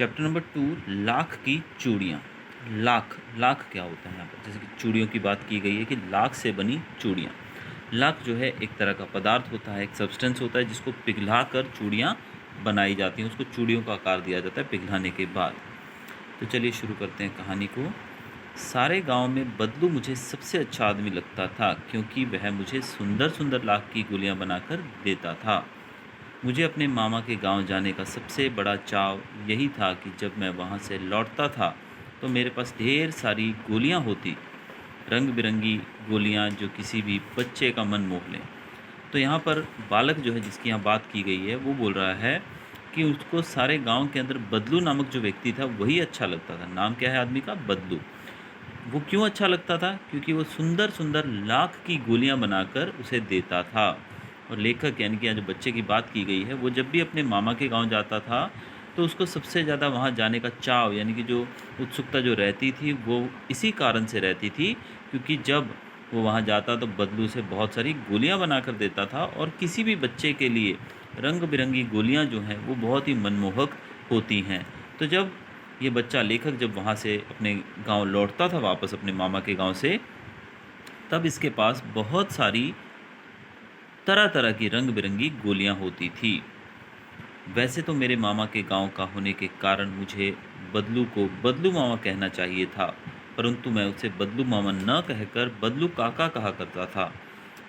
Chapter number 2 lakh की चूड़ियाँ। लाख लाख क्या होता है यहाँ पर? जैसे कि चूड़ियों की बात की गई है कि लाख से बनी चूड़ियाँ। लाख जो है एक तरह का पदार्थ होता है, एक सब्सटेंस होता है जिसको पिघला कर चूड़ियाँ बनाई जाती हैं। उसको चूड़ियों का आकार दिया जाता है पिघलाने के बाद। तो चलिए शुरू करते हैं कहानी को। सारे गांव में बदलू मुझे सबसे अच्छा आदमी लगता था, क्योंकि वह मुझे सुंदर सुंदर लाख की गोलियां बनाकर देता था। मुझे अपने मामा के गांव जाने का सबसे बड़ा चाव यही था कि जब मैं वहां से लौटता था तो मेरे पास ढेर सारी गोलियां होती, रंग बिरंगी गोलियां जो किसी भी बच्चे का मन मोह लें। तो यहाँ पर बालक जो है जिसकी यहाँ बात की गई है वो बोल रहा है कि उसको सारे गांव के अंदर बदलू नामक जो व्यक्ति था वही अच्छा लगता था। नाम क्या है आदमी का? बदलू। वो क्यों अच्छा लगता था? क्योंकि वो सुंदर सुंदर लाख की गोलियां बनाकर उसे देता था। और लेखक यानी कि यहाँ जो बच्चे की बात की गई है, वो जब भी अपने मामा के गांव जाता था तो उसको सबसे ज़्यादा वहाँ जाने का चाव यानी कि जो उत्सुकता जो रहती थी वो इसी कारण से रहती थी, क्योंकि जब वो वहाँ जाता तो बदलू से बहुत सारी गोलियां बनाकर देता था। और किसी भी बच्चे के लिए रंग बिरंगी गोलियां जो हैं वो बहुत ही मनमोहक होती हैं। तो जब ये बच्चा लेखक जब वहाँ से अपने गांव लौटता था वापस अपने मामा के गांव से, तब इसके पास बहुत सारी तरह तरह की रंग बिरंगी गोलियां होती थी। वैसे तो मेरे मामा के गांव का होने के कारण मुझे बदलू को बदलू मामा कहना चाहिए था, परंतु मैं उसे बदलू मामा न कहकर बदलू काका कहा करता था,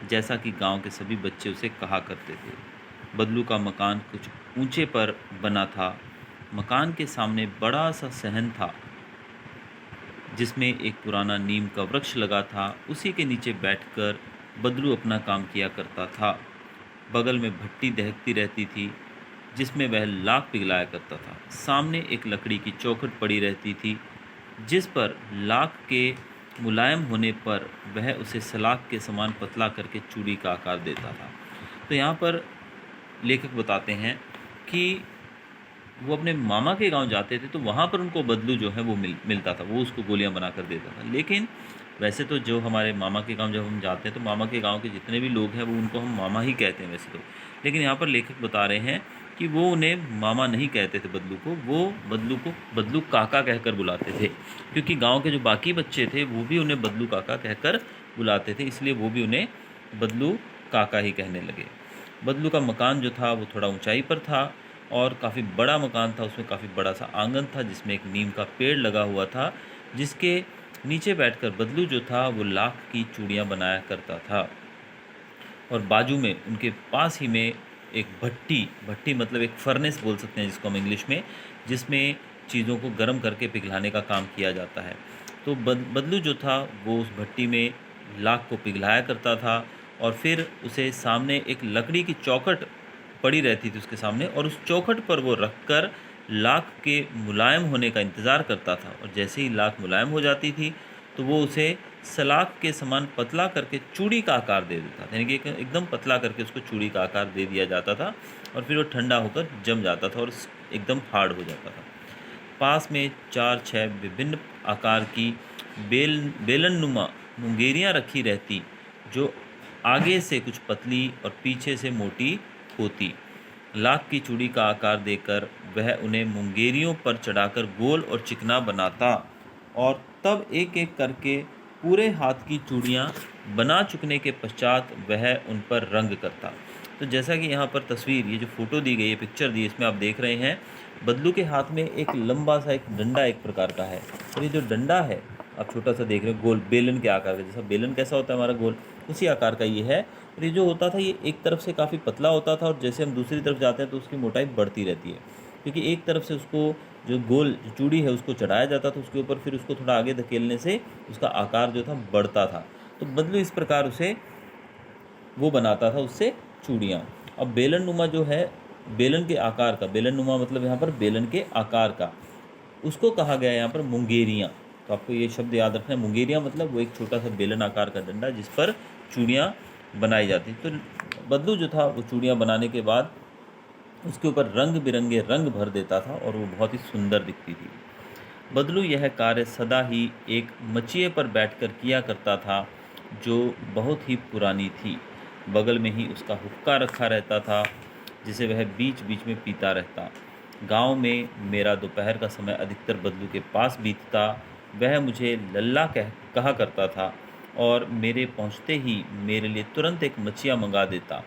जैसा कि गांव के सभी बच्चे उसे कहा करते थे। बदलू का मकान कुछ ऊंचे पर बना था। मकान के सामने बड़ा सा सहन था जिसमें एक पुराना नीम का वृक्ष लगा था। उसी के नीचे बैठकर बदलू अपना काम किया करता था। बगल में भट्टी दहकती रहती थी जिसमें वह लाख पिघलाया करता था। सामने एक लकड़ी की चौखट पड़ी रहती थी जिस पर लाख के मुलायम होने पर वह उसे सलाख के समान पतला करके चूड़ी का आकार देता था। तो यहाँ पर लेखक बताते हैं कि वो अपने मामा के गांव जाते थे तो वहाँ पर उनको बदलू जो है वो मिलता था, वो उसको गोलियां बनाकर देता था। लेकिन वैसे तो जो हमारे मामा के गांव जब हम जाते हैं तो मामा के गांव के जितने भी लोग हैं वो उनको हम मामा ही कहते हैं वैसे तो। लेकिन यहाँ पर लेखक बता रहे हैं कि वो उन्हें मामा नहीं कहते थे बदलू को बदलू काका कहकर बुलाते थे, क्योंकि गाँव के जो बाकी बच्चे थे वो भी उन्हें बदलू काका कहकर बुलाते थे, इसलिए वो भी उन्हें बदलू काका ही कहने लगे। बदलू का मकान जो था वो थोड़ा ऊंचाई पर था और काफ़ी बड़ा मकान था। उसमें काफ़ी बड़ा सा आंगन था जिसमें एक नीम का पेड़ लगा हुआ था, जिसके नीचे बैठकर बदलू जो था वो लाख की चूड़ियाँ बनाया करता था। और बाजू में उनके पास ही में एक भट्टी मतलब एक फर्नेस बोल सकते हैं जिसको हम इंग्लिश में, जिसमें चीज़ों को गर्म करके पिघलाने का काम किया जाता है। तो बदलू जो था वो उस भट्टी में लाख को पिघलाया करता था और फिर उसे सामने एक लकड़ी की चौखट पड़ी रहती थी उसके सामने, और उस चौखट पर वो रखकर लाख के मुलायम होने का इंतज़ार करता था। और जैसे ही लाख मुलायम हो जाती थी तो वो उसे सलाख के समान पतला करके चूड़ी का आकार दे देता था, यानी कि एकदम पतला करके उसको चूड़ी का आकार दे दिया जाता था और फिर वो ठंडा होकर जम जाता था और एकदम हार्ड हो जाता था। पास में 4-6 विभिन्न आकार की बेलननुमा मुंगेरियाँ रखी रहती, जो आगे से कुछ पतली और पीछे से मोटी होती। लाख की चूड़ी का आकार देकर वह उन्हें मुंगेरियों पर चढ़ाकर गोल और चिकना बनाता और तब एक एक करके पूरे हाथ की चूड़ियाँ बना चुकने के पश्चात वह उन पर रंग करता। तो जैसा कि यहाँ पर तस्वीर, ये जो फोटो दी गई है, पिक्चर दी, इसमें आप देख रहे हैं बदलू के हाथ में एक लंबा सा एक डंडा एक प्रकार का है। और ये जो डंडा है आप छोटा सा देख रहे हो, गोल बेलन के आकार का, जैसा बेलन कैसा होता है हमारा गोल, उसी आकार का ये है। और ये जो होता था ये एक तरफ से काफ़ी पतला होता था और जैसे हम दूसरी तरफ जाते हैं तो उसकी मोटाई बढ़ती रहती है, क्योंकि एक तरफ से उसको जो गोल जो चूड़ी है उसको चढ़ाया जाता था उसके ऊपर, फिर उसको थोड़ा आगे धकेलने से उसका आकार जो था बढ़ता था। तो बदलू इस प्रकार उसे वो बनाता था उससे चूड़ियाँ। अब बेलन नुमा जो है, बेलन के आकार का, बेलन नुमा मतलब यहाँ पर बेलन के आकार का, उसको कहा गया है यहाँ पर मुंगेरियाँ। तो आपको ये शब्द याद रखना है, मुंगेरियाँ मतलब वो एक छोटा सा बेलन आकार का डंडा जिस पर चूड़ियाँ बनाई जाती। तो बदलू जो था वो चूड़ियाँ बनाने के बाद उसके ऊपर रंग बिरंगे रंग भर देता था और वो बहुत ही सुंदर दिखती थी। बदलू यह कार्य सदा ही एक मचिए पर बैठकर किया करता था जो बहुत ही पुरानी थी। बगल में ही उसका हुक्का रखा रहता था जिसे वह बीच बीच में पीता रहता। गांव में मेरा दोपहर का समय अधिकतर बदलू के पास बीतता। वह मुझे लल्ला कहा करता था और मेरे पहुंचते ही मेरे लिए तुरंत एक मच्छियाँ मंगा देता।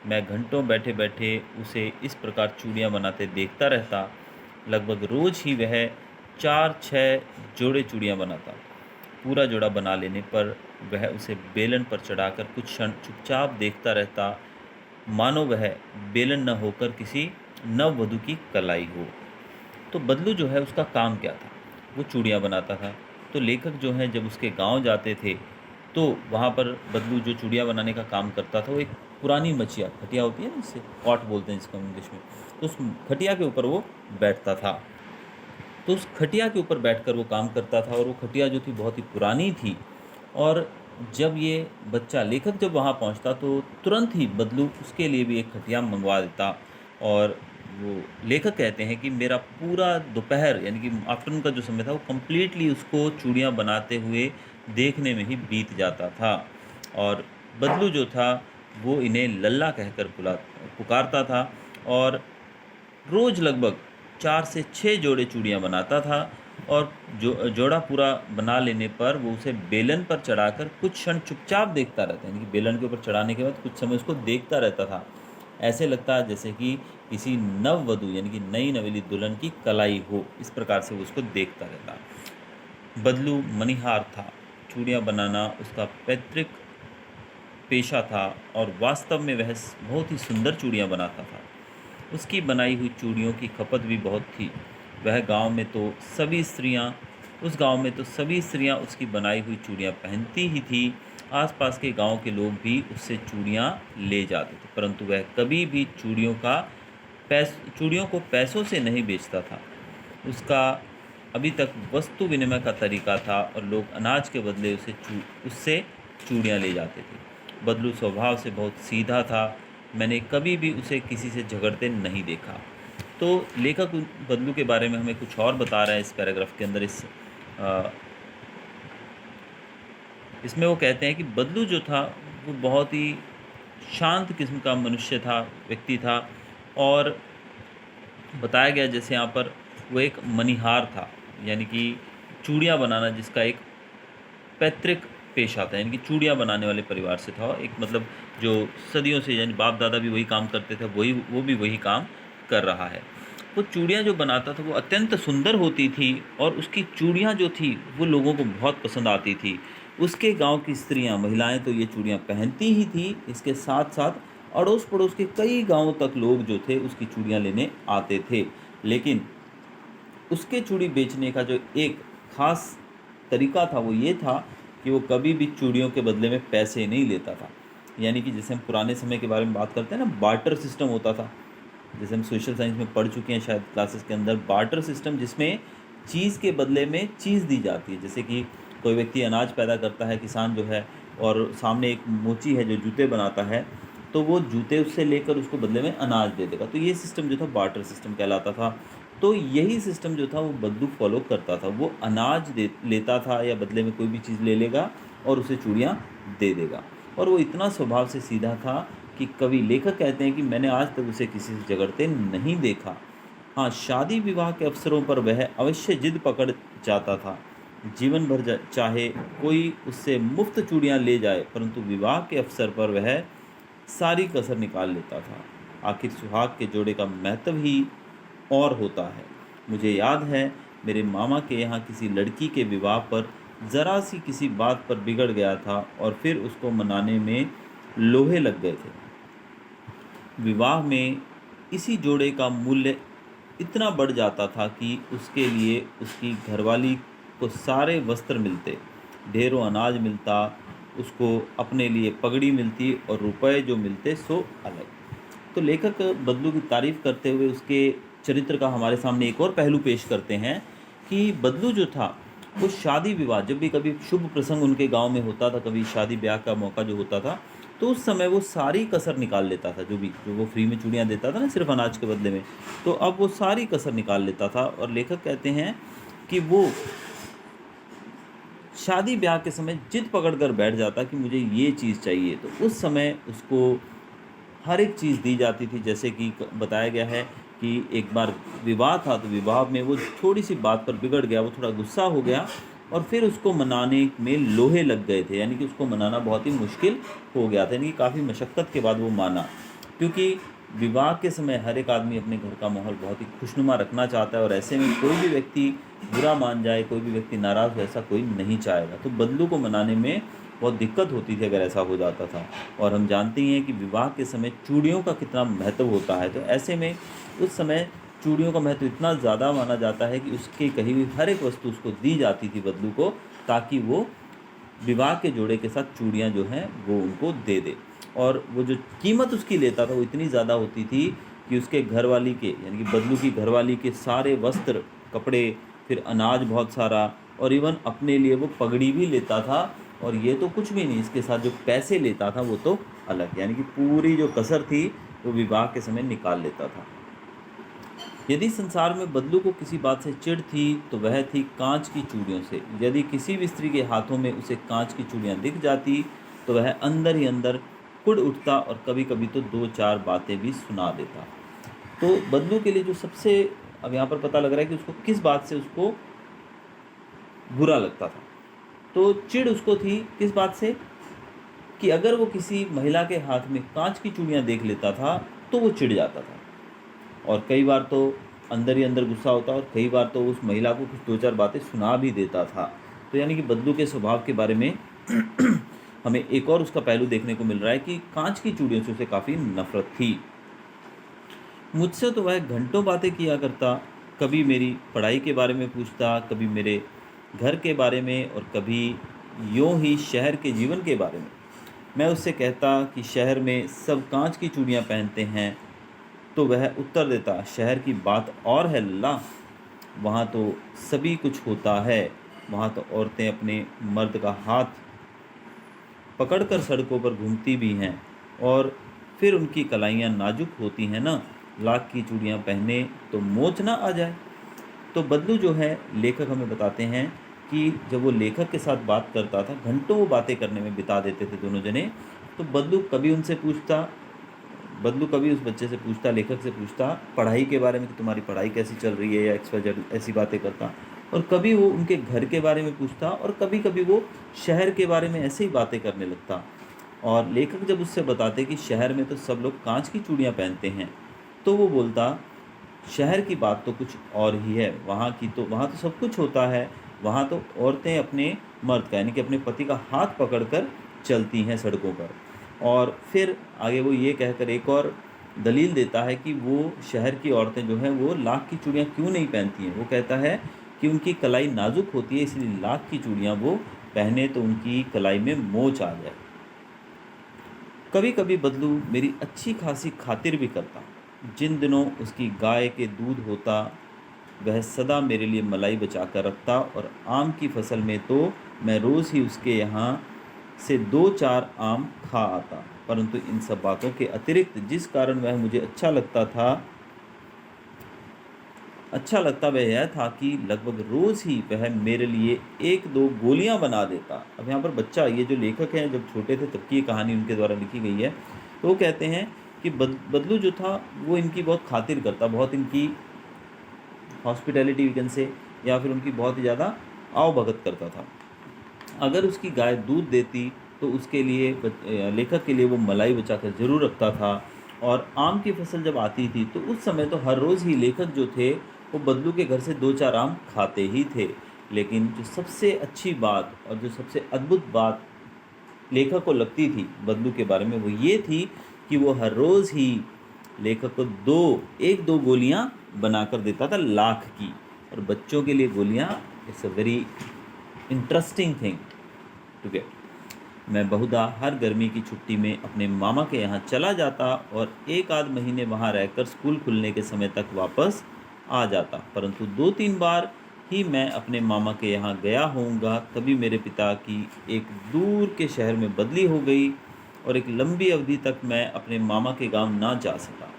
मैं घंटों बैठे बैठे उसे इस प्रकार चूड़ियाँ बनाते देखता रहता। लगभग रोज़ ही वह 4-6 जोड़े चूड़ियाँ बनाता। पूरा जोड़ा बना लेने पर वह उसे बेलन पर चढ़ाकर कुछ क्षण चुपचाप देखता रहता, मानो वह बेलन न होकर किसी नववधू की कलाई हो। तो बदलू जो है उसका काम क्या था? वो चूड़ियाँ बनाता था। तो लेखक जो हैं जब उसके गांव जाते थे तो वहाँ पर बदलू जो चूड़ियाँ बनाने का काम करता था वो एक पुरानी मचिया खटिया होती है ना, जिससे कॉट बोलते हैं जिसको इंग्लिश में, तो उस खटिया के ऊपर वो बैठता था। तो उस खटिया के ऊपर बैठकर वो काम करता था और वो खटिया जो थी बहुत ही पुरानी थी। और जब ये बच्चा लेखक जब वहाँ पहुँचता तो तुरंत ही बदलू उसके लिए भी एक खटिया मंगवा देता। और वो लेखक कहते हैं कि मेरा पूरा दोपहर यानी कि आफ्टरनून का जो समय था वो कम्प्लीटली उसको चूड़ियाँ बनाते हुए देखने में ही बीत जाता था। और बदलू जो था वो इन्हें लल्ला कहकर पुकारता था और रोज़ लगभग 4 से 6 जोड़े चूड़ियाँ बनाता था। और जोड़ा पूरा बना लेने पर वो उसे बेलन पर चढ़ाकर कुछ क्षण चुपचाप देखता रहता, यानी कि बेलन के ऊपर चढ़ाने के बाद कुछ समय उसको देखता रहता था। ऐसे लगता है जैसे कि किसी नववधू यानी कि नई नवेली दुल्हन की कलाई हो, इस प्रकार से वो उसको देखता रहता। बदलू मणिहार था। चूड़ियाँ बनाना उसका पैतृक पेशा था और वास्तव में वह बहुत ही सुंदर चूड़ियाँ बनाता था। उसकी बनाई हुई चूड़ियों की खपत भी बहुत थी। वह उस गांव में तो सभी स्त्रियां उसकी बनाई हुई चूड़ियाँ पहनती ही थी। आसपास के गांव के लोग भी उससे चूड़ियाँ ले जाते थे, परंतु वह कभी भी चूड़ियों को पैसों से नहीं बेचता था। उसका अभी तक वस्तु विनिमय का तरीका था और लोग अनाज के बदले उससे चूड़ियाँ ले जाते थे। बदलू स्वभाव से बहुत सीधा था। मैंने कभी भी उसे किसी से झगड़ते नहीं देखा। तो लेखक बदलू के बारे में हमें कुछ और बता रहा है इस पैराग्राफ के अंदर। इसमें वो कहते हैं कि बदलू जो था वो बहुत ही शांत किस्म का मनुष्य था, व्यक्ति था। और बताया गया जैसे यहाँ पर वो एक मणिहार था, यानी कि चूड़ियाँ बनाना जिसका एक पैतृक पेशा था, यानी कि चूड़ियाँ बनाने वाले परिवार से था। एक मतलब जो सदियों से यानी बाप दादा भी वही काम करते थे, वो भी वही काम कर रहा है। वो चूड़ियाँ जो बनाता था वो अत्यंत सुंदर होती थी और उसकी चूड़ियाँ जो थी वो लोगों को बहुत पसंद आती थी। उसके गांव की स्त्रियाँ महिलाएं तो ये चूड़ियाँ पहनती ही थी, इसके साथ साथ अड़ोस पड़ोस के कई गांवों तक लोग जो थे उसकी चूड़ियाँ लेने आते थे। लेकिन उसके चूड़ी बेचने का जो एक ख़ास तरीका था वो ये था कि वो कभी भी चूड़ियों के बदले में पैसे नहीं लेता था। यानी कि जैसे हम पुराने समय के बारे में बात करते हैं ना, बार्टर सिस्टम होता था। जैसे हम सोशल साइंस में पढ़ चुके हैं शायद क्लासेस के अंदर, बार्टर सिस्टम जिसमें चीज़ के बदले में चीज़ दी जाती है। जैसे कि कोई व्यक्ति अनाज पैदा करता है, किसान जो है, और सामने एक मोची है जो जूते बनाता है, तो वो जूते उससे लेकर उसको बदले में अनाज दे देगा। तो ये सिस्टम जो था बार्टर सिस्टम कहलाता था। तो यही सिस्टम जो था वो बदलू फॉलो करता था। वो अनाज लेता था या बदले में कोई भी चीज़ ले लेगा और उसे चूड़ियाँ दे देगा। और वो इतना स्वभाव से सीधा था कि कवि लेखक कहते हैं कि मैंने आज तक उसे किसी से झगड़ते नहीं देखा। हाँ, शादी विवाह के अवसरों पर वह अवश्य जिद पकड़ जाता था। जीवन भर चाहे कोई उससे मुफ्त चूड़ियाँ ले जाए, परंतु विवाह के अवसर पर वह सारी कसर निकाल लेता था। आखिर सुहाग के जोड़े का महत्व ही और होता है। मुझे याद है मेरे मामा के यहाँ किसी लड़की के विवाह पर ज़रा सी किसी बात पर बिगड़ गया था और फिर उसको मनाने में लोहे लग गए थे। विवाह में इसी जोड़े का मूल्य इतना बढ़ जाता था कि उसके लिए उसकी घरवाली को सारे वस्त्र मिलते, ढेरों अनाज मिलता, उसको अपने लिए पगड़ी मिलती और रुपए जो मिलते सो अलग। तो लेखक बदलू की तारीफ़ करते हुए उसके चरित्र का हमारे सामने एक और पहलू पेश करते हैं कि बदलू जो था वो शादी विवाह, जब भी कभी शुभ प्रसंग उनके गांव में होता था, कभी शादी ब्याह का मौका जो होता था, तो उस समय वो सारी कसर निकाल लेता था। जो वो फ्री में चूड़ियाँ देता था ना सिर्फ अनाज के बदले में, तो अब वो सारी कसर निकाल लेता था। और लेखक कहते हैं कि वो शादी ब्याह के समय जिद पकड़ कर बैठ जाता कि मुझे ये चीज़ चाहिए, तो उस समय उसको हर एक चीज़ दी जाती थी। जैसे कि बताया गया है कि एक बार विवाह था, तो विवाह में वो थोड़ी सी बात पर बिगड़ गया, वो थोड़ा गुस्सा हो गया और फिर उसको मनाने में लोहे लग गए थे, यानी कि उसको मनाना बहुत ही मुश्किल हो गया था, यानी कि काफ़ी मशक्क़त के बाद वो माना। क्योंकि विवाह के समय हर एक आदमी अपने घर का माहौल बहुत ही खुशनुमा रखना चाहता है और ऐसे में कोई भी व्यक्ति बुरा मान जाए, कोई भी व्यक्ति नाराज़ हो, ऐसा कोई नहीं चाहेगा। तो बदलू को मनाने में बहुत दिक्कत होती थी अगर ऐसा हो जाता था। और हम जानते ही हैं कि विवाह के समय चूड़ियों का कितना महत्व होता है। तो ऐसे में उस समय चूड़ियों का महत्व इतना ज़्यादा माना जाता है कि उसकी कही हुई हर एक वस्तु उसको दी जाती थी बदलू को, ताकि वो विवाह के जोड़े के साथ चूड़ियाँ जो हैं वो उनको दे दे। और वो जो कीमत उसकी लेता था वो इतनी ज़्यादा होती थी कि उसके घरवाली के, यानी कि बदलू की घरवाली के सारे वस्त्र, कपड़े, फिर अनाज बहुत सारा, और इवन अपने लिए वो पगड़ी भी लेता था। और ये तो कुछ भी नहीं, इसके साथ जो पैसे लेता था वो तो अलग, यानी कि पूरी जो कसर थी वो विवाह के समय निकाल लेता था। यदि संसार में बदलू को किसी बात से चिढ़ थी तो वह थी कांच की चूड़ियों से। यदि किसी भी स्त्री के हाथों में उसे कांच की चूड़ियाँ दिख जाती तो वह अंदर ही अंदर कुड़ उठता और कभी कभी तो 2-4 बातें भी सुना देता। तो बदलू के लिए जो सबसे, अब यहाँ पर पता लग रहा है कि उसको किस बात से उसको बुरा लगता था। तो चिढ़ उसको थी किस बात से, कि अगर वो किसी महिला के हाथ में कांच की चूड़ियाँ देख लेता था तो वो चिढ़ जाता था, और कई बार तो अंदर ही अंदर गुस्सा होता और कई बार तो उस महिला को कुछ 2-4 बातें सुना भी देता था। तो यानी कि बदलू के स्वभाव के बारे में हमें एक और उसका पहलू देखने को मिल रहा है कि कांच की चूड़ियों से उसे काफ़ी नफरत थी। मुझसे तो वह घंटों बातें किया करता, कभी मेरी पढ़ाई के बारे में पूछता, कभी मेरे घर के बारे में, और कभी यूँ ही शहर के जीवन के बारे में। मैं उससे कहता कि शहर में सब कांच की चूड़ियाँ पहनते हैं, तो वह उत्तर देता, शहर की बात और है लल्ला, वहाँ तो सभी कुछ होता है, वहाँ तो औरतें अपने मर्द का हाथ पकड़कर सड़कों पर घूमती भी हैं, और फिर उनकी कलाइयाँ नाजुक होती हैं ना, लाख की चूड़ियाँ पहने तो मोच ना आ जाए। तो बदलू जो है, लेखक हमें बताते हैं कि जब वो लेखक के साथ बात करता था, घंटों वो बातें करने में बिता देते थे दोनों जने। तो बदलू कभी उस बच्चे से पूछता, लेखक से पूछता पढ़ाई के बारे में कि तुम्हारी पढ़ाई कैसी चल रही है, या XYZ ऐसी बातें करता, और कभी वो उनके घर के बारे में पूछता, और कभी कभी वो शहर के बारे में ऐसे ही बातें करने लगता। और लेखक जब उससे बताते कि शहर में तो सब लोग कांच की चूड़ियाँ पहनते हैं, तो वो बोलता, शहर की बात तो कुछ और ही है, वहाँ तो सब कुछ होता है, वहाँ तो औरतें अपने मर्द का, यानी कि अपने पति का हाथ पकड़कर चलती हैं सड़कों पर। और फिर आगे वो ये कहकर एक और दलील देता है कि वो शहर की औरतें जो हैं वो लाख की चूड़ियाँ क्यों नहीं पहनती हैं। वो कहता है कि उनकी कलाई नाजुक होती है, इसलिए लाख की चूड़ियाँ वो पहने तो उनकी कलाई में मोच आ जाए। कभी कभी बदलू मेरी अच्छी खासी खातिर भी करता। जिन दिनों उसकी गाय के दूध होता, वह सदा मेरे लिए मलाई बचा कर रखता, और आम की फसल में तो मैं रोज़ ही उसके यहाँ से 2-4 आम खा आता। परंतु इन सब बातों के अतिरिक्त जिस कारण वह मुझे अच्छा लगता वह यह था कि लगभग रोज़ ही वह मेरे लिए 1-2 गोलियां बना देता। अब यहाँ पर बच्चा, ये जो लेखक हैं जब छोटे थे तब की ये कहानी उनके द्वारा लिखी गई है, तो वो कहते हैं कि बदलू जो था वो इनकी बहुत खातिर करता, बहुत इनकी हॉस्पिटैलिटी वीकेंड से, या फिर उनकी बहुत ही ज़्यादा आवभगत करता था। अगर उसकी गाय दूध देती तो उसके लिए, लेखक के लिए वो मलाई बचाकर ज़रूर रखता था। और आम की फसल जब आती थी तो उस समय तो हर रोज़ ही लेखक जो थे वो बदलू के घर से 2-4 आम खाते ही थे। लेकिन जो सबसे अच्छी बात और जो सबसे अद्भुत बात लेखक को लगती थी बदलू के बारे में, वो ये थी कि वो हर रोज़ ही लेखक को 1-2 गोलियां बनाकर देता था लाख की। और बच्चों के लिए गोलियां it's a very interesting thing to get. मैं बहुधा हर गर्मी की छुट्टी में अपने मामा के यहाँ चला जाता और 1-आध महीने वहाँ रहकर स्कूल खुलने के समय तक वापस आ जाता। परंतु 2-3 बार ही मैं अपने मामा के यहाँ गया होऊंगा, तभी मेरे पिता की एक दूर के शहर में बदली हो गई और एक लंबी अवधि तक मैं अपने मामा के गांव ना जा सका।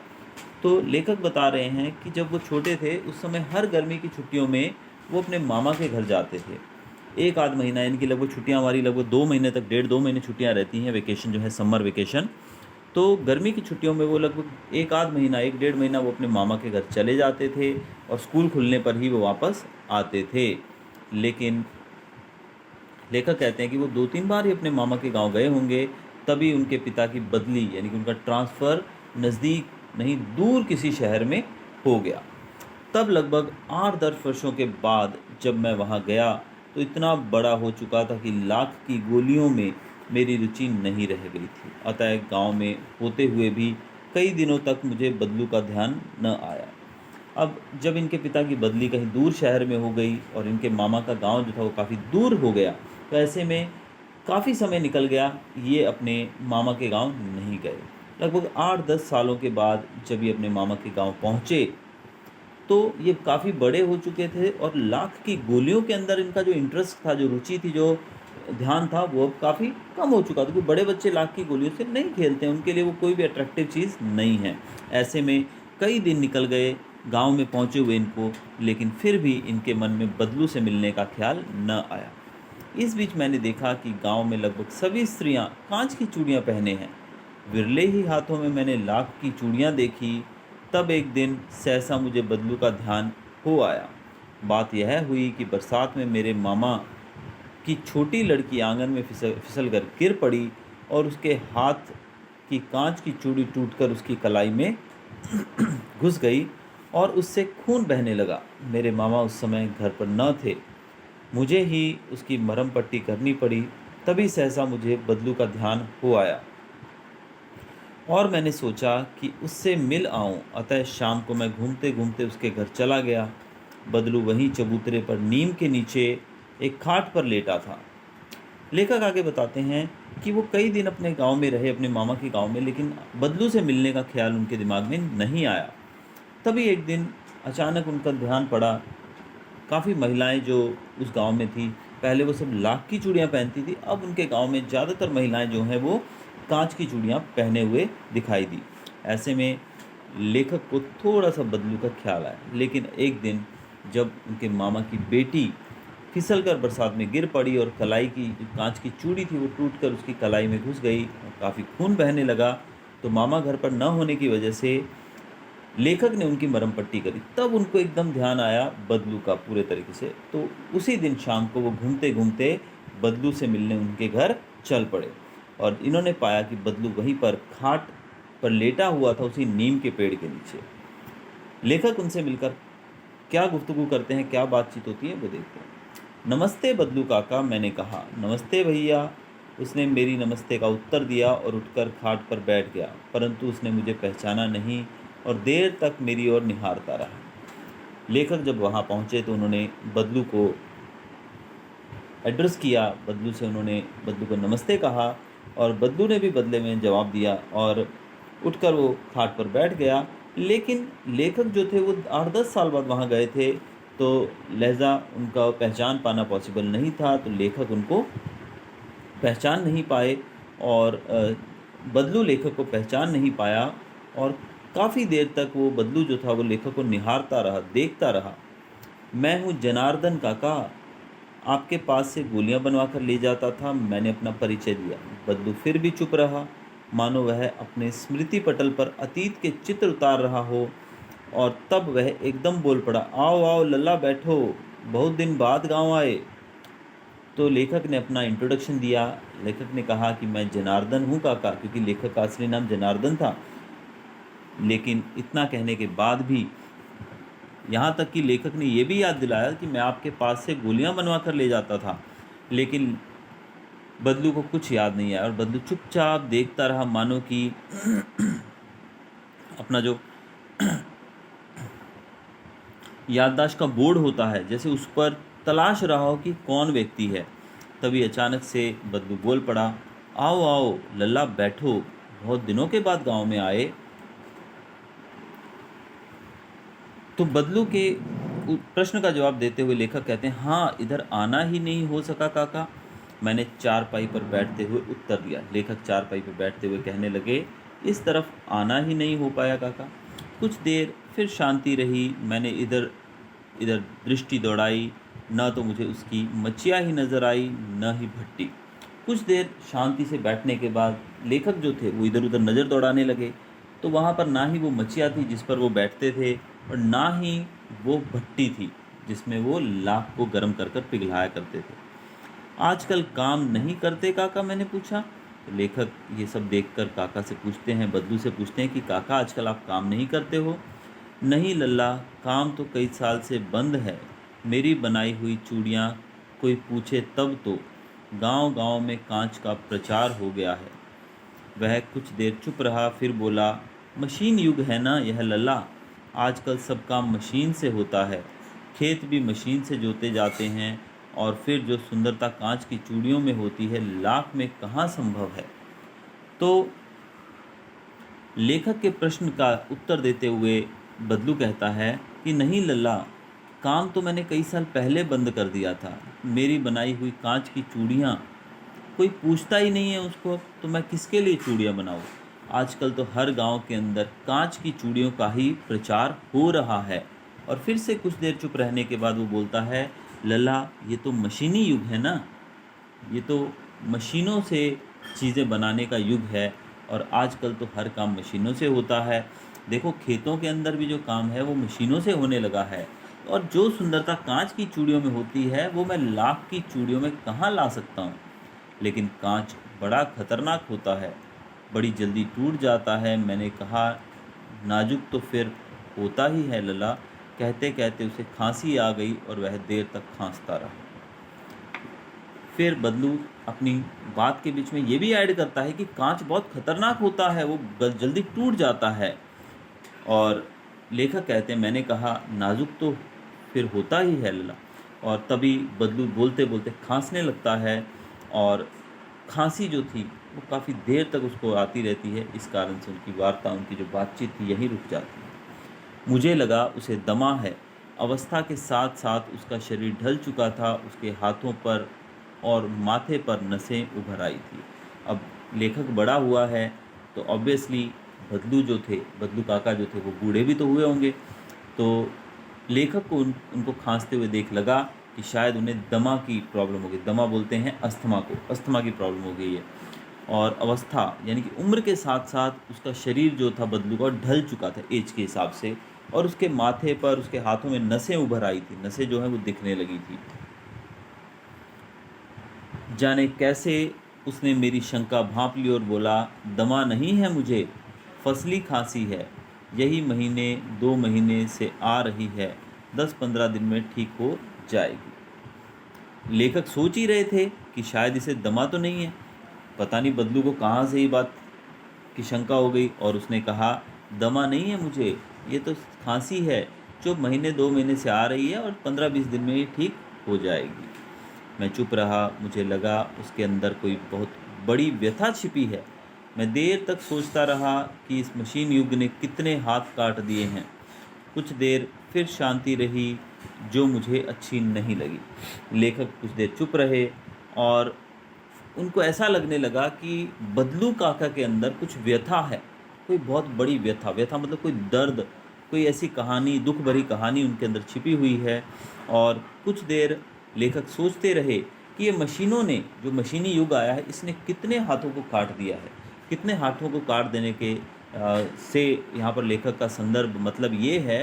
तो लेखक बता रहे हैं कि जब वो छोटे थे उस समय हर गर्मी की छुट्टियों में वो अपने मामा के घर जाते थे। 1-आध महीना, यानी कि लगभग छुट्टियाँ हमारी लगभग 2 महीने तक, 1.5-2 महीने छुट्टियाँ रहती हैं, वेकेशन जो है समर वेकेशन। तो गर्मी की छुट्टियों में वो लगभग एक आध महीना, 1 डेढ़ महीना वो अपने मामा के घर चले जाते थे और स्कूल खुलने पर ही वो वापस आते थे। लेकिन लेखक कहते हैं कि वो 2-3 बार ही अपने मामा के गांव गए होंगे, तभी उनके पिता की बदली यानी कि उनका ट्रांसफ़र नज़दीक नहीं दूर किसी शहर में हो गया। तब लगभग 8-10 वर्षों के बाद जब मैं वहाँ गया तो इतना बड़ा हो चुका था कि लाख की गोलियों में मेरी रुचि नहीं रह गई थी। अतः गांव में होते हुए भी कई दिनों तक मुझे बदलू का ध्यान न आया। अब जब इनके पिता की बदली कहीं दूर शहर में हो गई और इनके मामा का गांव जो था वो काफ़ी दूर हो गया, तो ऐसे में काफ़ी समय निकल गया, ये अपने मामा के गांव नहीं गए। लगभग 8-10 सालों के बाद जब ये अपने मामा के गांव पहुँचे तो ये काफ़ी बड़े हो चुके थे और लाख की गोलियों के अंदर इनका जो इंटरेस्ट था, जो रुचि थी, जो ध्यान था, वो अब काफ़ी कम हो चुका था, क्योंकि बड़े बच्चे लाख की गोलियों से नहीं खेलते हैं, उनके लिए वो कोई भी अट्रैक्टिव चीज़ नहीं है। ऐसे में कई दिन निकल गए गांव में पहुंचे हुए इनको, लेकिन फिर भी इनके मन में बदलू से मिलने का ख्याल न आया। इस बीच मैंने देखा कि गांव में लगभग सभी स्त्रियां कांच की चूड़ियां पहने हैं। विरले ही हाथों में मैंने लाख की चूड़ियां देखी। तब एक दिन सहसा मुझे बदलू का ध्यान हो आया। बात यह हुई कि बरसात में मेरे मामा की छोटी लड़की आंगन में फिसल कर गिर पड़ी और उसके हाथ की कांच की चूड़ी टूटकर उसकी कलाई में घुस गई और उससे खून बहने लगा। मेरे मामा उस समय घर पर न थे, मुझे ही उसकी मरहम पट्टी करनी पड़ी। तभी सहसा मुझे बदलू का ध्यान हो आया और मैंने सोचा कि उससे मिल आऊं। अतः शाम को मैं घूमते घूमते उसके घर चला गया। बदलू वहीं चबूतरे पर नीम के नीचे एक खाट पर लेटा था। लेखक आगे बताते हैं कि वो कई दिन अपने गांव में रहे, अपने मामा के गांव में, लेकिन बदलू से मिलने का ख्याल उनके दिमाग में नहीं आया। तभी एक दिन अचानक उनका ध्यान पड़ा, काफ़ी महिलाएं जो उस गांव में थी, पहले वो सब लाख की चूड़ियाँ पहनती थी, अब उनके गांव में ज़्यादातर महिलाएं जो हैं वो कांच की चूड़ियाँ पहने हुए दिखाई दी। ऐसे में लेखक को थोड़ा सा बदलू का ख्याल आया। लेकिन एक दिन जब उनके मामा की बेटी फिसलकर बरसात में गिर पड़ी और कलाई की जो कांच की चूड़ी थी वो टूटकर उसकी कलाई में घुस गई और काफ़ी खून बहने लगा, तो मामा घर पर न होने की वजह से लेखक ने उनकी मरहम पट्टी करी। तब उनको एकदम ध्यान आया बदलू का पूरे तरीके से। तो उसी दिन शाम को वो घूमते घूमते बदलू से मिलने उनके घर चल पड़े और इन्होंने पाया कि बदलू वहीं पर खाट पर लेटा हुआ था, उसी नीम के पेड़ के नीचे। लेखक उनसे मिलकर क्या गुफ्तगू करते हैं, क्या बातचीत होती है, वो देखते हैं। नमस्ते बदलू काका, मैंने कहा। नमस्ते भैया, उसने मेरी नमस्ते का उत्तर दिया और उठकर खाट पर बैठ गया, परंतु उसने मुझे पहचाना नहीं और देर तक मेरी ओर निहारता रहा। लेखक जब वहाँ पहुँचे तो उन्होंने बदलू को एड्रेस किया। बदलू से उन्होंने बदलू को नमस्ते कहा और बदलू ने भी बदले में जवाब दिया और उठकर वो खाट पर बैठ गया। लेकिन लेखक जो थे वो 8-10 साल बाद वहाँ गए थे, तो लहजा उनका पहचान पाना पॉसिबल नहीं था, तो लेखक उनको पहचान नहीं पाए और बदलू लेखक को पहचान नहीं पाया और काफ़ी देर तक वो बदलू जो था वो लेखक को निहारता रहा, देखता रहा। मैं हूँ जनार्दन काका, आपके पास से गोलियां बनवा कर ले जाता था, मैंने अपना परिचय दिया। बदलू फिर भी चुप रहा, मानो वह अपने स्मृति पटल पर अतीत के चित्र उतार रहा हो। और तब वह एकदम बोल पड़ा, आओ आओ लल्ला बैठो, बहुत दिन बाद गांव आए। तो लेखक ने अपना इंट्रोडक्शन दिया। लेखक ने कहा कि मैं जनार्दन हूँ काका, क्योंकि लेखक का असली नाम जनार्दन था। लेकिन इतना कहने के बाद भी, यहाँ तक कि लेखक ने ये भी याद दिलाया कि मैं आपके पास से गोलियां बनवा कर ले जाता था, लेकिन बदलू को कुछ याद नहीं आया और बदलू चुपचाप देखता रहा, मानो कि अपना जो याददाश्त का बोर्ड होता है, जैसे उस पर तलाश रहा हो कि कौन व्यक्ति है। तभी अचानक से बदलू बोल पड़ा, आओ आओ लल्ला बैठो, बहुत दिनों के बाद गांव में आए। तो बदलू के प्रश्न का जवाब देते हुए लेखक कहते हैं, हाँ इधर आना ही नहीं हो सका काका, मैंने चारपाई पर बैठते हुए उत्तर दिया। लेखक चारपाई पर बैठते हुए कहने लगे, इस तरफ आना ही नहीं हो पाया काका। कुछ देर फिर शांति रही। मैंने इधर इधर दृष्टि दौड़ाई, न तो मुझे उसकी मच्छिया ही नज़र आई, न ही भट्टी। कुछ देर शांति से बैठने के बाद लेखक जो थे वो इधर उधर नज़र दौड़ाने लगे। तो वहाँ पर ना ही वो मचिया थी जिस पर वो बैठते थे, और ना ही वो भट्टी थी जिसमें वो लाख को गर्म कर कर पिघलाया करते थे। आजकल काम नहीं करते काका, मैंने पूछा। तो लेखक ये सब देखकर काका से पूछते हैं, बदलू से पूछते हैं कि काका आजकल आप काम नहीं करते हो? नहीं लल्ला, काम तो कई साल से बंद है। मेरी बनाई हुई चूड़ियाँ कोई पूछे तब तो। गांव-गांव में कांच का प्रचार हो गया है। वह कुछ देर चुप रहा, फिर बोला, मशीन युग है ना यह लल्ला, आजकल सब काम मशीन से होता है। खेत भी मशीन से जोते जाते हैं, और फिर जो सुंदरता कांच की चूड़ियों में होती है लाख में कहाँ संभव है। तो लेखक के प्रश्न का उत्तर देते हुए बदलू कहता है कि नहीं लल्ला, काम तो मैंने कई साल पहले बंद कर दिया था। मेरी बनाई हुई कांच की चूड़ियाँ कोई पूछता ही नहीं है उसको, तो मैं किसके लिए चूड़ियाँ बनाऊँ। आजकल तो हर गांव के अंदर कांच की चूड़ियों का ही प्रचार हो रहा है। और फिर से कुछ देर चुप रहने के बाद वो बोलता है, लल्ला ये तो मशीनी युग है ना, ये तो मशीनों से चीज़ें बनाने का युग है, और आजकल तो हर काम मशीनों से होता है। देखो खेतों के अंदर भी जो काम है वो मशीनों से होने लगा है, और जो सुंदरता कांच की चूड़ियों में होती है वो मैं लाख की चूड़ियों में कहाँ ला सकता हूँ। लेकिन कांच बड़ा खतरनाक होता है, बड़ी जल्दी टूट जाता है। मैंने कहा, नाजुक तो फिर होता ही है लल्ला। कहते कहते उसे खांसी आ गई और वह देर तक खांसता रहा। फिर बदलू अपनी बात के बीच में ये भी ऐड करता है कि कांच बहुत खतरनाक होता है, वो जल्दी टूट जाता है। और लेखक कहते हैं, मैंने कहा नाजुक तो फिर होता ही है लल्ला। और तभी बदलू बोलते बोलते खांसने लगता है, और खांसी जो थी वो काफ़ी देर तक उसको आती रहती है। इस कारण से उनकी वार्ता, उनकी जो बातचीत थी यहीं रुक जाती है। मुझे लगा उसे दमा है। अवस्था के साथ साथ उसका शरीर ढल चुका था, उसके हाथों पर और माथे पर नसें उभर आई थी। अब लेखक बड़ा हुआ है तो ऑब्वियसली बदलू काका जो थे वो बूढ़े भी तो हुए होंगे। तो लेखक को उनको खांसते हुए देख लगा कि शायद उन्हें दमा की प्रॉब्लम हो गई। दमा बोलते हैं अस्थमा को, अस्थमा की प्रॉब्लम हो गई है। और अवस्था यानी कि उम्र के साथ साथ उसका शरीर जो था बदलू का ढल चुका था एज के हिसाब से, और उसके माथे पर, उसके हाथों में नसें उभर आई थी, नसें जो हैं वो दिखने लगी थी। जाने कैसे उसने मेरी शंका भांप ली और बोला, दमा नहीं है मुझे, फसली खांसी है, यही महीने 2 महीने से आ रही है, 10-15 दिन में ठीक हो जाएगी। लेखक सोच ही रहे थे कि शायद इसे दमा तो नहीं है। पता नहीं बदलू को कहाँ से ये बात की शंका हो गई, और उसने कहा, दमा नहीं है मुझे, ये तो खांसी है जो महीने 2 महीने से आ रही है, और 15-20 दिन में ही ठीक हो जाएगी। मैं चुप रहा। मुझे लगा उसके अंदर कोई बहुत बड़ी व्यथा छिपी है। मैं देर तक सोचता रहा कि इस मशीन युग ने कितने हाथ काट दिए हैं। कुछ देर फिर शांति रही जो मुझे अच्छी नहीं लगी। लेखक कुछ देर चुप रहे, और उनको ऐसा लगने लगा कि बदलू काका के अंदर कुछ व्यथा है, कोई बहुत बड़ी व्यथा। व्यथा मतलब कोई दर्द, कोई ऐसी कहानी, दुख भरी कहानी उनके अंदर छिपी हुई है। और कुछ देर लेखक सोचते रहे कि ये मशीनों ने, जो मशीनी युग आया है, इसने कितने हाथों को काट दिया है। कितने हाथों को काट देने के से यहाँ पर लेखक का संदर्भ मतलब ये है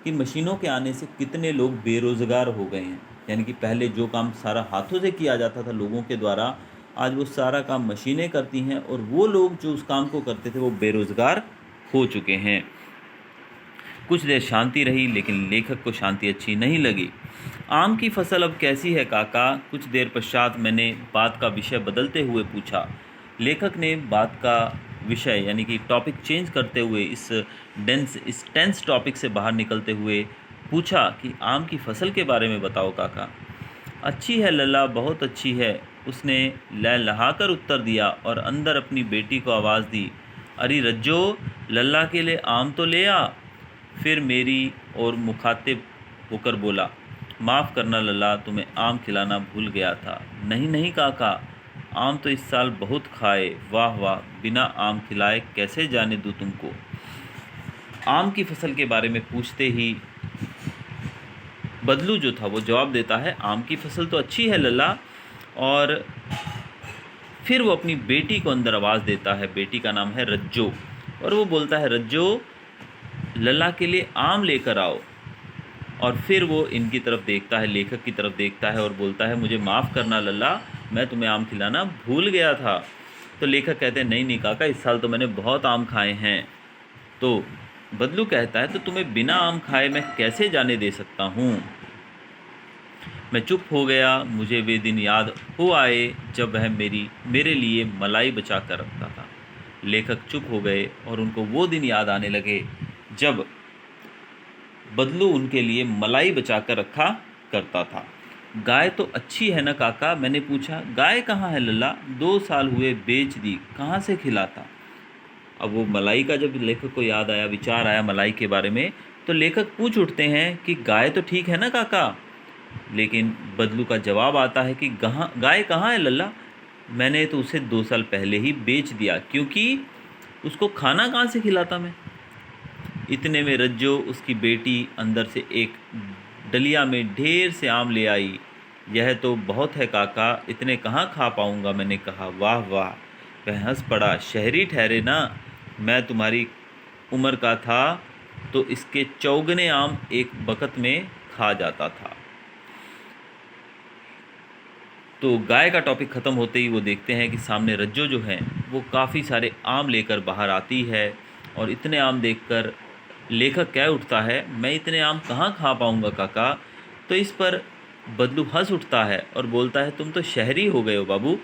कि मशीनों के आने से कितने लोग बेरोज़गार हो गए हैं। यानी कि पहले जो काम सारा हाथों से किया जाता था लोगों के द्वारा, आज वो सारा काम मशीनें करती हैं, और वो लोग जो उस काम को करते थे वो बेरोज़गार हो चुके हैं। कुछ देर शांति रही, लेकिन लेखक को शांति अच्छी नहीं लगी। आम की फसल अब कैसी है काका? कुछ देर पश्चात मैंने बात का विषय बदलते हुए पूछा। लेखक ने बात का विषय यानी कि टॉपिक चेंज करते हुए इस टेंस टॉपिक से बाहर निकलते हुए पूछा कि आम की फसल के बारे में बताओ काका। अच्छी है लल्ला, बहुत अच्छी है, उसने लहलहाकर उत्तर दिया और अंदर अपनी बेटी को आवाज़ दी, अरे रज्जो, लल्ला के लिए आम तो ले आ। फिर मेरी ओर मुखातिब होकर बोला, माफ़ करना लल्ला, तुम्हें आम खिलाना भूल गया था। नहीं नहीं काका, आम तो इस साल बहुत खाए, वाह वाह, बिना आम खिलाए कैसे जाने दूँ तुमको। आम की फसल के बारे में पूछते ही बदलू जो था वो जवाब देता है, आम की फसल तो अच्छी है लल्ला, और फिर वो अपनी बेटी को अंदर आवाज़ देता है, बेटी का नाम है रज्जो, और वो बोलता है रज्जो लल्ला के लिए आम लेकर आओ। और फिर वो इनकी तरफ देखता है, लेखक की तरफ देखता है और बोलता है मुझे माफ़ करना लल्ला, मैं तुम्हें आम खिलाना भूल गया था। तो लेखक कहते हैं नहीं नहीं काका, इस साल तो मैंने बहुत आम खाए हैं। तो बदलू कहता है तो तुम्हें बिना आम खाए मैं कैसे जाने दे सकता हूँ। मैं चुप हो गया, मुझे वे दिन याद हो आए जब वह मेरे लिए मलाई बचा कर रखता था। लेखक चुप हो गए और उनको वो दिन याद आने लगे जब बदलू उनके लिए मलाई बचा कर रखा करता था। गाय तो अच्छी है ना काका, मैंने पूछा। गाय कहाँ है लल्ला, 2 साल हुए बेच दी, कहाँ से खिलाता। अब वो मलाई का जब लेखक को याद आया, विचार आया मलाई के बारे में, तो लेखक पूछ उठते हैं कि गाय तो ठीक है ना काका। लेकिन बदलू का जवाब आता है कि गाय कहाँ है लल्ला, मैंने तो उसे 2 साल पहले ही बेच दिया, क्योंकि उसको खाना कहाँ से खिलाता मैं। इतने में रज्जो उसकी बेटी अंदर से एक डलिया में ढेर से आम ले आई। यह तो बहुत है काका, इतने कहाँ खा पाऊँगा। मैंने कहा वाह वाह। वह हंस पड़ा, शहरी ठहरे ना, मैं तुम्हारी उम्र का था तो इसके चौगने आम एक बकत में खा जाता था। तो गाय का टॉपिक ख़त्म होते ही वो देखते हैं कि सामने रज्जो जो है वो काफ़ी सारे आम लेकर बाहर आती है, और इतने आम देखकर लेखक कह उठता है मैं इतने आम कहाँ खा पाऊँगा काका। तो इस पर बदलू हंस उठता है और बोलता है तुम तो शहरी हो गए हो बाबू,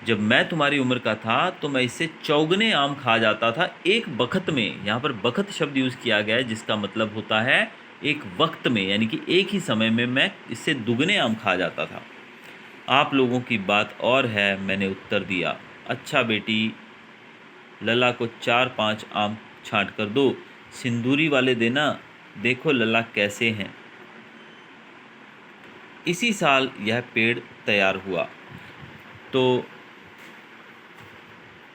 जब मैं तुम्हारी उम्र का था तो मैं इससे चौगने आम खा जाता था एक बखत में। यहाँ पर बखत शब्द यूज़ किया गया है जिसका मतलब होता है एक वक्त में, यानी कि एक ही समय में मैं इससे दुगने आम खा जाता था। आप लोगों की बात और है, मैंने उत्तर दिया। अच्छा बेटी, लल्ला को 4-5 आम छांट कर दो, सिंदूरी वाले देना, देखो लल्ला कैसे हैं। इसी साल यह पेड़ तैयार हुआ। तो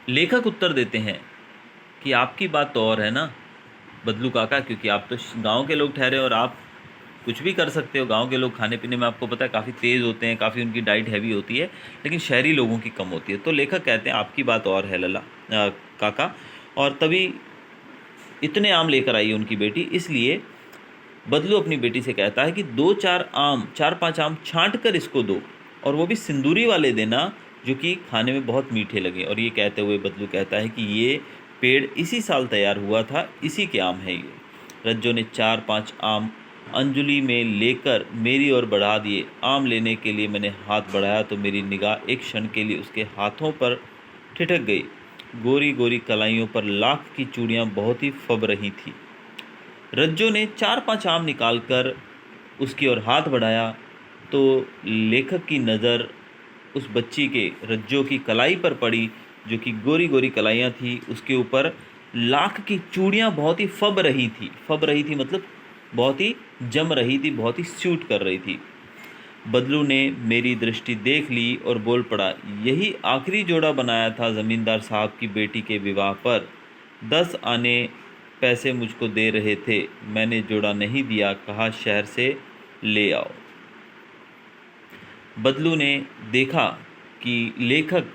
लेखक उत्तर देते हैं कि आपकी बात तो और है ना बदलू काका, क्योंकि आप तो गांव के लोग ठहरे और आप कुछ भी कर सकते हो। गांव के लोग खाने पीने में आपको पता है काफ़ी तेज़ होते हैं, काफ़ी उनकी डाइट हैवी होती है, लेकिन शहरी लोगों की कम होती है। तो लेखक कहते हैं आपकी बात और है लल्ला काका। और तभी इतने आम लेकर आई है उनकी बेटी, इसलिए बदलू अपनी बेटी से कहता है कि 4-5 आम छांट कर इसको दो, और वो भी सिंदूरी वाले देना जो कि खाने में बहुत मीठे लगे। और ये कहते हुए बदलू कहता है कि ये पेड़ इसी साल तैयार हुआ था, इसी के आम है ये। रज्जो ने 4-5 आम अंजलि में लेकर मेरी ओर बढ़ा दिए। आम लेने के लिए मैंने हाथ बढ़ाया तो मेरी निगाह एक क्षण के लिए उसके हाथों पर ठिठक गई। गोरी गोरी कलाइयों पर लाख की चूड़ियाँ बहुत ही फब रही थी। रज्जो ने 4-5 आम निकालकर उसकी ओर हाथ बढ़ाया तो लेखक की नज़र उस बच्ची के रज्जो की कलाई पर पड़ी, जो कि गोरी गोरी कलाइयाँ थी। उसके ऊपर लाख की चूड़ियाँ बहुत ही फब रही थी। फब रही थी मतलब बहुत ही जम रही थी, बहुत ही सूट कर रही थी। बदलू ने मेरी दृष्टि देख ली और बोल पड़ा, यही आखिरी जोड़ा बनाया था ज़मींदार साहब की बेटी के विवाह पर। 10 आने पैसे मुझको दे रहे थे, मैंने जोड़ा नहीं दिया, कहा शहर से ले आओ। बदलू ने देखा कि लेखक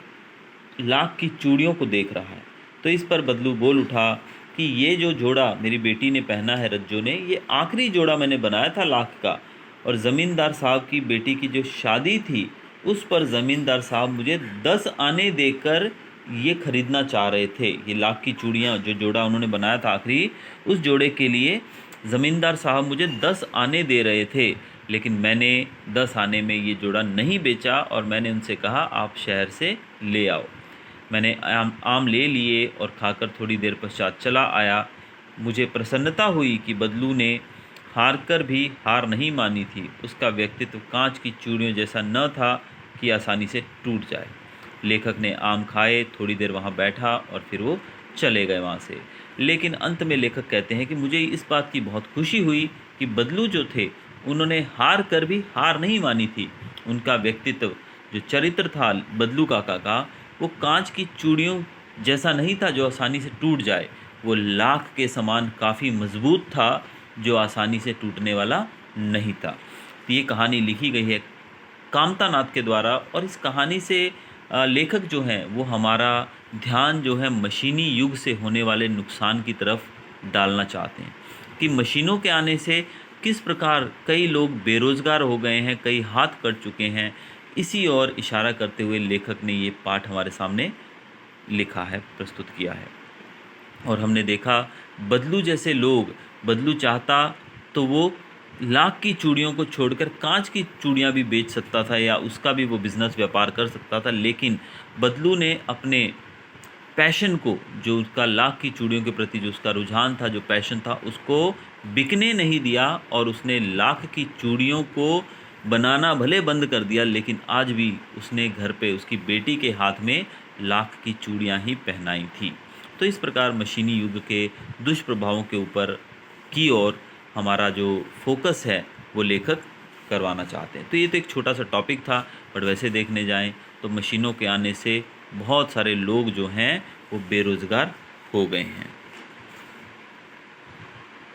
लाख की चूड़ियों को देख रहा है, तो इस पर बदलू बोल उठा कि ये जो जोड़ा मेरी बेटी ने पहना है रज्जो ने, ये आखिरी जोड़ा मैंने बनाया था लाख का। और ज़मींदार साहब की बेटी की जो शादी थी उस पर ज़मींदार साहब मुझे 10 आने देकर ये ख़रीदना चाह रहे थे। ये लाख की चूड़ियाँ जो जोड़ा उन्होंने बनाया था आखिरी, उस जोड़े के लिए ज़मींदार साहब मुझे 10 आने दे रहे थे, लेकिन मैंने 10 आने में ये जोड़ा नहीं बेचा और मैंने उनसे कहा आप शहर से ले आओ। मैंने आम ले लिए और खाकर थोड़ी देर पश्चात चला आया। मुझे प्रसन्नता हुई कि बदलू ने हार कर भी हार नहीं मानी थी। उसका व्यक्तित्व कांच की चूड़ियों जैसा न था कि आसानी से टूट जाए। लेखक ने आम खाए, थोड़ी देर वहाँ बैठा और फिर वो चले गए वहाँ से। लेकिन अंत में लेखक कहते हैं कि मुझे इस बात की बहुत खुशी हुई कि बदलू जो थे उन्होंने हार कर भी हार नहीं मानी थी। उनका व्यक्तित्व, जो चरित्र था बदलू काका का, वो कांच की चूड़ियों जैसा नहीं था जो आसानी से टूट जाए। वो लाख के समान काफ़ी मजबूत था जो आसानी से टूटने वाला नहीं था। तो ये कहानी लिखी गई है कामता नाथ के द्वारा, और इस कहानी से लेखक जो हैं वो हमारा ध्यान जो है मशीनी युग से होने वाले नुकसान की तरफ डालना चाहते हैं कि मशीनों के आने से किस प्रकार कई लोग बेरोज़गार हो गए हैं, कई हाथ कट चुके हैं। इसी ओर इशारा करते हुए लेखक ने ये पाठ हमारे सामने लिखा है, प्रस्तुत किया है। और हमने देखा बदलू जैसे लोग, बदलू चाहता तो वो लाख की चूड़ियों को छोड़कर कांच की चूड़ियां भी बेच सकता था या उसका भी वो बिज़नेस व्यापार कर सकता था, लेकिन बदलू ने अपने पैशन को, जो उसका लाख की चूड़ियों के प्रति जो उसका रुझान था, जो पैशन था, उसको बिकने नहीं दिया और उसने लाख की चूड़ियों को बनाना भले बंद कर दिया, लेकिन आज भी उसने घर पे उसकी बेटी के हाथ में लाख की चूड़ियां ही पहनाई थी। तो इस प्रकार मशीनी युग के दुष्प्रभावों के ऊपर की ओर हमारा जो फोकस है वो लेखक करवाना चाहते हैं। तो ये तो एक छोटा सा टॉपिक था, बट वैसे देखने जाएं तो मशीनों के आने से बहुत सारे लोग जो हैं वो बेरोज़गार हो गए हैं।